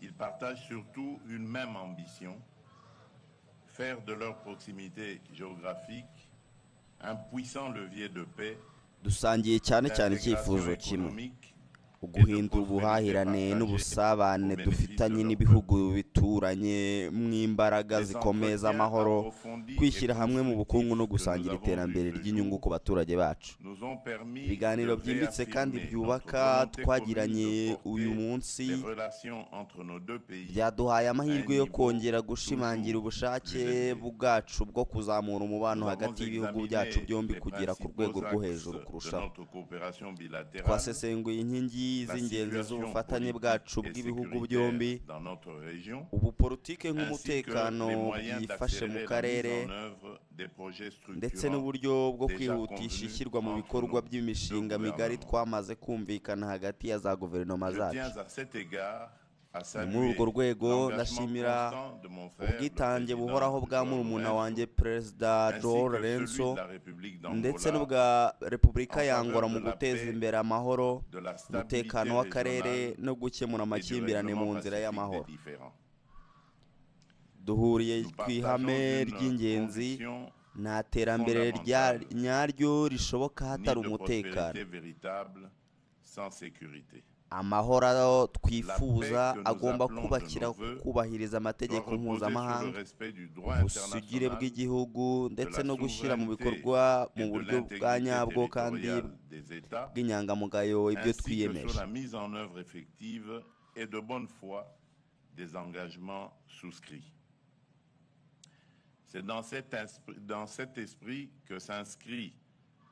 Ils partagent surtout une même ambition, faire de leur proximité géographique un puissant levier de paix, dusangiye cyane cyane d'intégration icyifuzo kimwe économique et de uguhindura prospérité ubuhahirane partagée n'ubusabane au bénéfice dufitanye de leur n'ibihugu bituranye mw'imbaraga Les zikomeye entretiens z'amahoro approfondis kwishyira et hamwe mu bukungu no constructifs que nous gusangira avons iterambere eus ce ry'inyungu jour ku baturage bacu nous ont permis de ibiganiro byimbitse kandi réaffirmer notre byubaka volonté twagiranye commune de uyu porter munsi les relations entre nos deux pays byaduhaye à amahirwe un yo niveau kongera gushimangira toujours ubushake plus élevé. bwacu bwo kuzamura umubano Nous avons hagati y'ibihugu examiné byacu byombi les kugera ku principaux rwego rwo axes hejuru de kurushaho notre coopération bilatérale, twasesenguye inkingi la z'ingenzi situation z'ubufatanye politique bwacu et bw'ibihugu sécuritaire byombi dans notre région, ubu politike ainsi que nk'umutekano les moyens byifashe mu d'accélérer la karere mise en œuvre des projets ndetse structurants n'uburyo bwo déjà kwihutisha convenus ishyirwa mu entre bikorwa nos by'imishinga deux migari gouvernements. twamaze kumvikana hagati ya za guverinoma Je zacu tiens à cet égard à ni muri saluer urwo rwego l'engagement ndashimira constant de mon frère, le ubwitange président buhoraho bwa João murumuna Lourenço, wanjye perezida ainsi João que celui Lourenço de la République ndetse d'Angola n'ubwa repubulika en ya faveur Angola de mu la guteza paix, imbere amahoro de la stabilité umutekano w'akarere régionale no gukemura et du amakimbirane mu règlement nzira pacifique y'amahoro des différends. duhuriye Nous ku ihame partageons une ry'ingenzi conviction nta terambere nyaryo rishoboka ni hatari de umutekano prospérité véritable sans sécurité. amahoro twifuza La paix que nous agomba appelons kubakira de nos vœux kubahiriza doit amategeko reposer sur le mpuzamahanga respect du droit ubusugire international, bw'igihugu ndetse la no gushyira mu souveraineté bikorwa mu et de buryo bwa l'intégrité nyabwo kandi territoriale des États, bw'inyangamugayo ibyo ainsi que twiyemeje sur la mise en œuvre effective et de bonne foi des engagements souscrits. C'est dans cet esprit que s'inscrit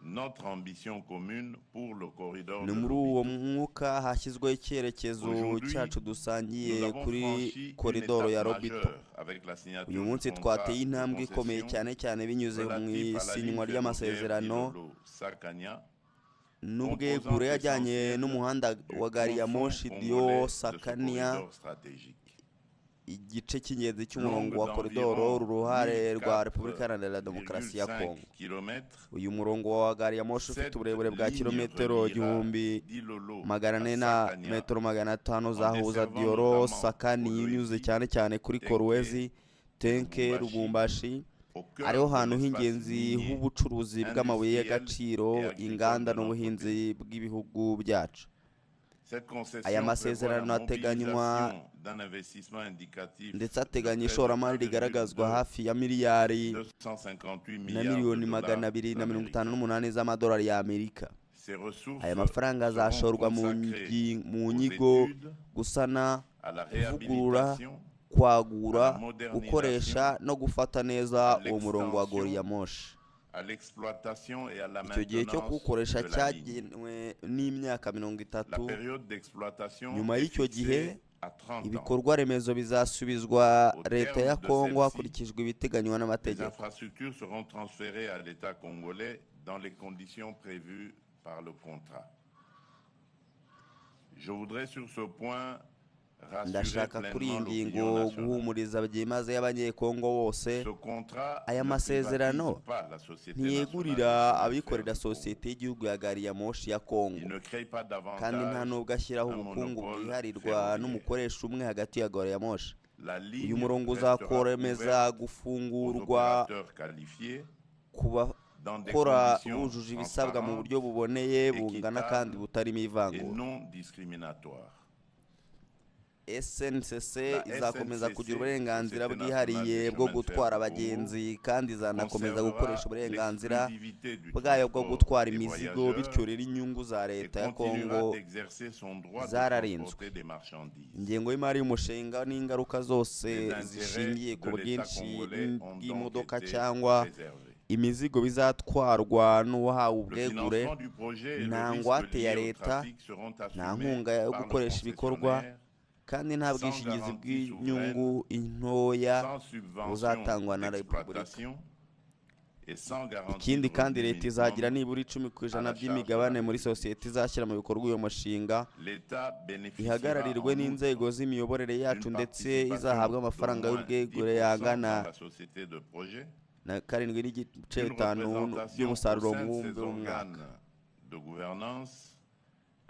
notre ambition commune pour le corridor ni de muri uwo Lobito. mwuka hashyizweho icyerekezo Aujourd'hui, cyacu dusangiye Nous avons kuri franchi une koridoro ya étape Lobito majeure avec la signature uyu du munsi contrat twateye de intambwe ikomeye concession cyane cyane binyuze mu relatif à la ligne isinywa ferroviaire ry'amasezerano Ilolo-Sakania, n'ubwegure yajyanye n'umuhanda wa gari ya moshi Dio Sakania igice cy'ingenzi cy'umurongo wa koridoro uruhare rwa Repubulika Iharanira Demokarasi ya Kongo uyu murongo wa gari ya moshi ufite uburebure bwa kilometero 1400 na metero 500 zahuza Dioro Sakani inyuze cyane cyane kuri Kolwezi Tenke Lubumbashi ariho hantu h'ingenzi h'ubucuruzi bw'amabuye y'agaciro inganda n'ubuhinzi bw'ibihugu byacu aya masezerano ateganywa ndetse ateganya ishoramari rigaragazwa hafi ya miliyari na miliyoni 258 z'amadolari y'Amerika aya mafaranga azashorwa mu nyigo gusana kuvugurura kwagura gukoresha no gufata neza uwo murongo wa gari ya moshi icyo gihe cyo kuwukoresha cyagenwe n'imyaka 30 nyuma y'icyo gihe ibikorwa remezo bizasubizwa leta ya Kongo hakurikijwe ibiteganywa n'amategeko ndashaka kuri iyi ngingo guhumuriza byimazeyo abanyekongo bose aya masezerano ntiyegurira abikorera sosiyete y'igihugu ya gari ya moshi ya Kongo kandi nta nubwo ashyiraho ubukungu bwiharirwa n'umukoresha umwe hagati ya gari ya moshi uyu murongo uzakoremeza gufungurwa ku bakora bujuje ibisabwa mu buryo buboneye bungana kandi butarimo ivangura SNCC izakomeza kugira uburenganzira bwihariye bwo gutwara abagenzi kandi izanakomeza gukoresha uburenganzira bwayo bwo gutwara imizigo bityo rero inyungu za leta ya Kongo zararinzwe ingengo y'imari y'umushinga n'ingaruka zose zishingiye ku bwinshi bw'imodoka cyangwa imizigo bizatwarwa n'uwahawe ubwegure nta ngwate ya leta nta nkunga yo gukoresha ibikorwa kandi nta bwishingizi bw'inyungu intoya buzatangwa na repubulika ikindi kandi leta izagira nibura 10% by'imigabane muri sosiyete izashyira mu bikorwa uyu mushinga ihagararirwe n'inzego z'imiyoborere yacu ndetse izahabwa amafaranga y'ubwegure yangana na 7.5 by'umusaruro mbumbe w'umwaka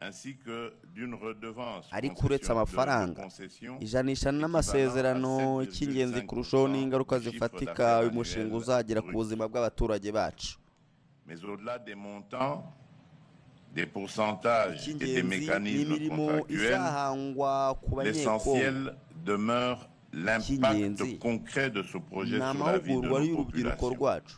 ainsi que d'une redevance ariko uretse concession de amafaranga concession ijanisha n'amasezerano cy'ingenzi kurushaho n'ingaruka zifatika uyu mushinga uzagira ku buzima bw'abaturage bacu. Mais au-delà des montants, des pourcentages et des icy'ingenzi mécanismes n'imirimo contractuels, izahangwa ku banyekongo l'essentiel demeure l'impact Icy'ingenzi concret de ce projet ni sur la vie de amahugurwa nos y'urubyiruko populations. rwacu,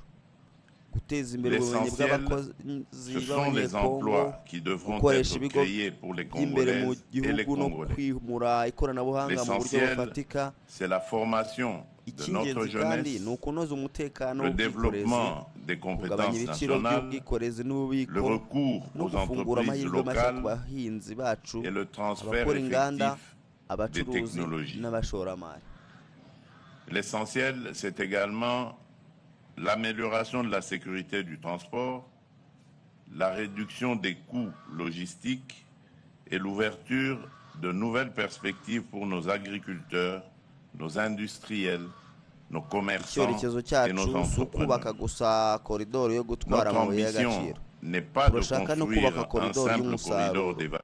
guteza imbere ubumenyi L'essentiel, bw'abakozi ce sont les b'abanyekongo, emplois qui devront gukoresha être ibigo créés pour les by'imbere mu Congolaises et les gihugu no Congolais. kwimura ikoranabuhanga mu buryo L'essentiel, bufatika. c'est la formation de notre Icy'ingenzi kandi jeunesse, ni ukunoza umutekano le w'ubwikorezi, développement des kugabanya compétences ibiciro nationales, by'ubwikorezi le n'ububiko recours no aux gufungura entreprises amahirwe mashya ku locales bahinzi bacu, et le transfert abakora inganda, effectif des abacuruzi technologies. n'abashoramari. L'essentiel, c'est également l'amélioration de la sécurité du transport, la réduction des coûts logistiques et l'ouverture de nouvelles perspectives pour nos agriculteurs, nos industriels, nos commerçants icyerekezo et nos cyacu si ukubaka entrepreneurs. gusa koridoro yo gutwara Notre amabuye ambition y'agaciro, n'est pas de turashaka no construire kubaka un koridoro simple y'umusaruro, corridor d'évacuation.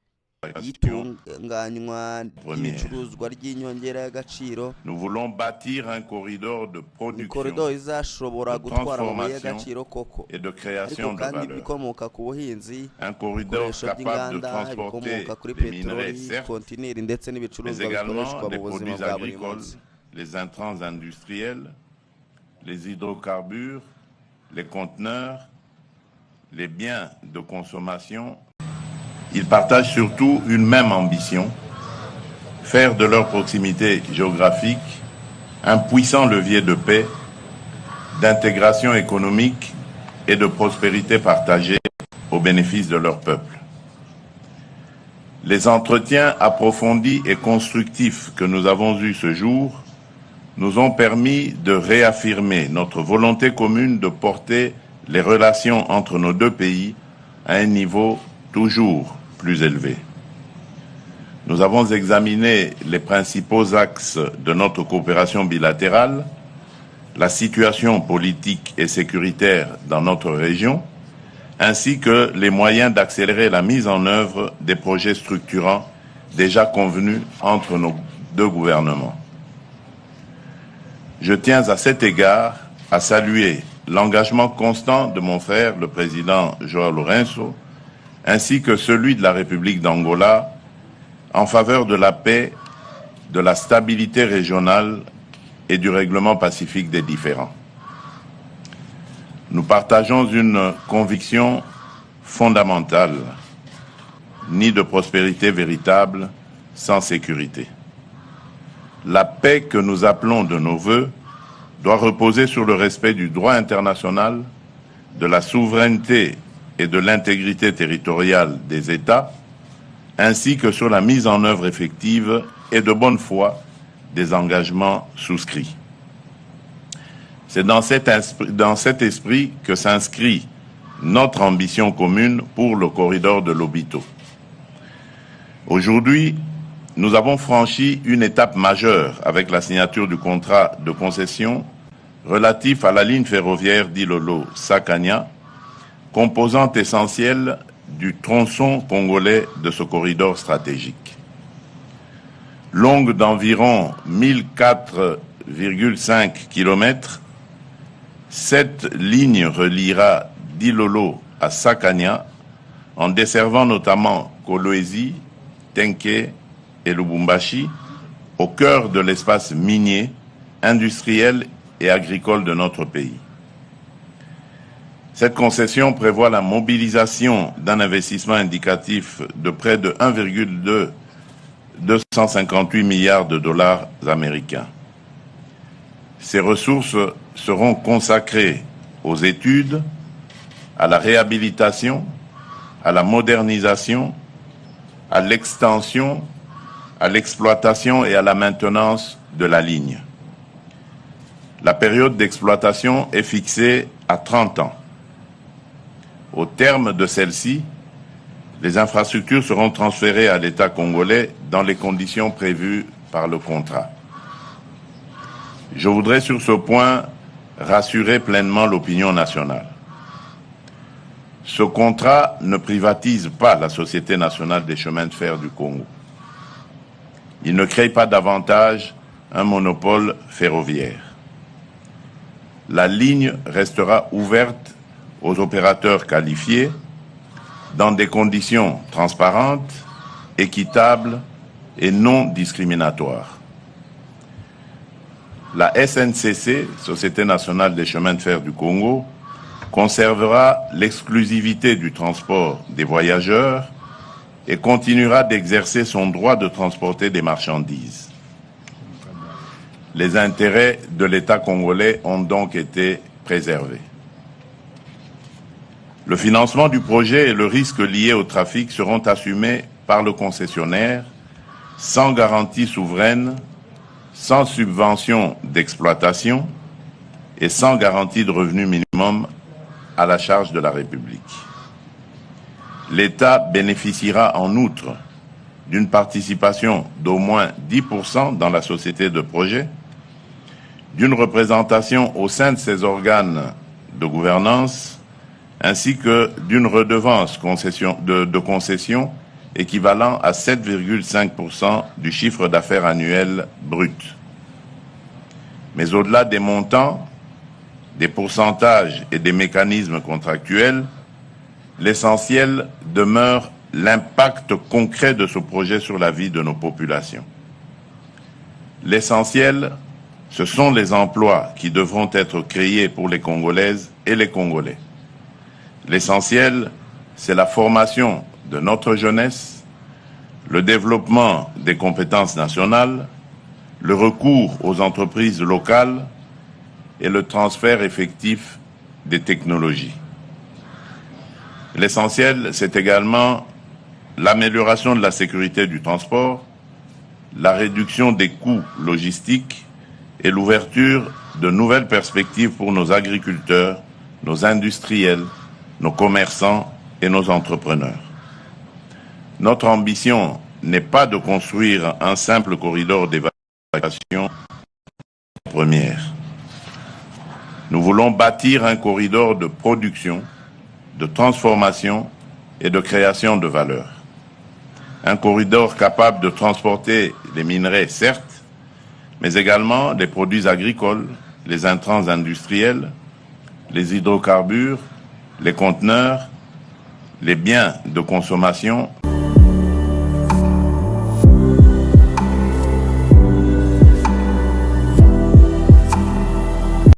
y'itunganywa ry'ibicuruzwa ry'inyongera y'agaciro. Nous voulons bâtir un corridor de ni production koridoro izashobora de gutwara amabuye transformation y'agaciro koko, et de ariko création de kandi valeur. ibikomoka ku buhinzi, Un corridor ibikoresho capable de by'inganda, transporter ibikomoka kuri les minerais, peteroli, certes, kontineri ndetse mais n'ibicuruzwa également bikoreshwa les mu buzima produits bwa buri agricoles, munsi. les intrants industriels, les hydrocarbures, les conteneurs, les biens de consommation. Ils partagent surtout une même ambition, faire de leur proximité géographique un puissant levier de paix, d'intégration économique et de prospérité partagée au bénéfice de leur peuple. Les entretiens approfondis et constructifs que nous avons eus ce jour nous ont permis de réaffirmer notre volonté commune de porter les relations entre nos deux pays à un niveau toujours plus élevé. Nous avons examiné les principaux axes de notre coopération bilatérale, la situation politique et sécuritaire dans notre région, ainsi que les moyens d'accélérer la mise en œuvre des projets structurants déjà convenus entre nos deux gouvernements. Je tiens à cet égard à saluer l'engagement constant de mon frère, le président João Lourenço, ainsi que celui de la République d'Angola en faveur de la paix, de la stabilité régionale et du règlement pacifique des différends. Nous partageons une conviction fondamentale, ni de prospérité véritable sans sécurité. La paix que nous appelons de nos vœux doit reposer sur le respect du droit international, de la souveraineté et de l'intégrité territoriale des États, ainsi que sur la mise en œuvre effective et de bonne foi des engagements souscrits. C'est dans cet esprit que s'inscrit notre ambition commune pour le corridor de Lobito. Aujourd'hui, nous avons franchi une étape majeure avec la signature du contrat de concession relatif à la ligne ferroviaire d'Ilolo-Sakania, composante essentielle du tronçon congolais de ce corridor stratégique. Longue d'environ 1004,5 km, cette ligne reliera d'Ilolo à Sakania en desservant notamment Kolwezi, Tenke et Lubumbashi au cœur de l'espace minier, industriel et agricole de notre pays. Cette concession prévoit la mobilisation d'un investissement indicatif de près de 1,258 milliards de dollars américains. Ces ressources seront consacrées aux études, à la réhabilitation, à la modernisation, à l'extension, à l'exploitation et à la maintenance de la ligne. La période d'exploitation est fixée à 30 ans. Au terme de celle-ci, les infrastructures seront transférées à l'État congolais dans les conditions prévues par le contrat. Je voudrais sur ce point rassurer pleinement l'opinion nationale. Ce contrat ne privatise pas la Société nationale des chemins de fer du Congo. Il ne crée pas davantage un monopole ferroviaire. La ligne restera ouverte aux opérateurs qualifiés dans des conditions transparentes, équitables et non discriminatoires. La SNCC, Société nationale des chemins de fer du Congo, conservera l'exclusivité du transport des voyageurs et continuera d'exercer son droit de transporter des marchandises. Les intérêts de l'État congolais ont donc été préservés. Le financement du projet et le risque lié au trafic seront assumés par le concessionnaire, sans garantie souveraine, sans subvention d'exploitation et sans garantie de revenu minimum à la charge de la République. L'État bénéficiera en outre d'une participation d'au moins 10% dans la société de projet, d'une représentation au sein de ses organes de gouvernance, ainsi que d'une redevance de concession équivalent à 7,5% du chiffre d'affaires annuel brut. Mais au-delà des montants, des pourcentages et des mécanismes contractuels, l'essentiel demeure l'impact concret de ce projet sur la vie de nos populations. L'essentiel, ce sont les emplois qui devront être créés pour les Congolaises et les Congolais. L'essentiel, c'est la formation de notre jeunesse, le développement des compétences nationales, le recours aux entreprises locales et le transfert effectif des technologies. L'essentiel, c'est également l'amélioration de la sécurité du transport, la réduction des coûts logistiques et l'ouverture de nouvelles perspectives pour nos agriculteurs, nos industriels, nos commerçants et nos entrepreneurs. Notre ambition n'est pas de construire un simple corridor d'évacuation première. Nous voulons bâtir un corridor de production, de transformation et de création de valeur. Un corridor capable de transporter les minerais, certes, mais également les produits agricoles, les intrants industriels, les hydrocarbures, les conteneurs, les biens de consommation